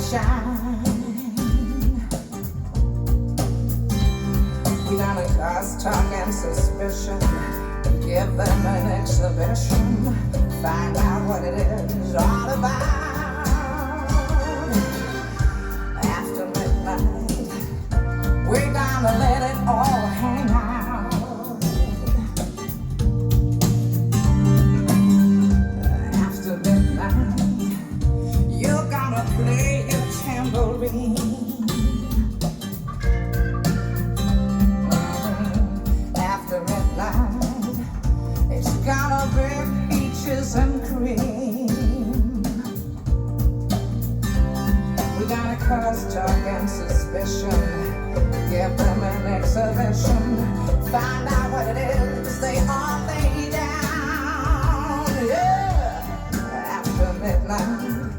shine. We gonna cause talk and suspicion, give them an exhibition, find out what it is all about. After midnight, we're gonna let it all hang out. After midnight, you're gonna play your tambourine. After midnight, it's gonna be peaches and cream. We're gonna cause talk and suspicion, give them an exhibition, find out what it is they all lay down. Yeah. After midnight,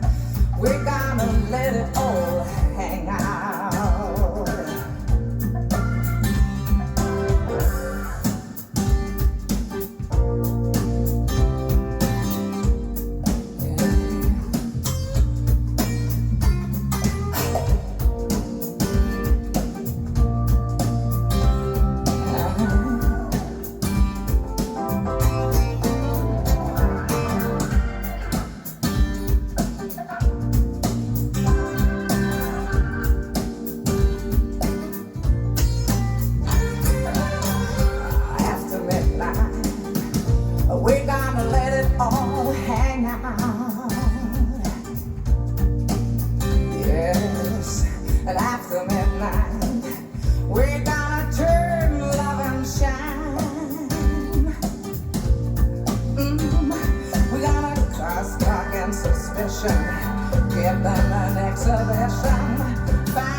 we're gonna let it all hang out. We're gonna let it all hang out. Yes, and after midnight, we're gonna turn love and shine. We're gonna cause talk and suspicion, give them an exhibition, find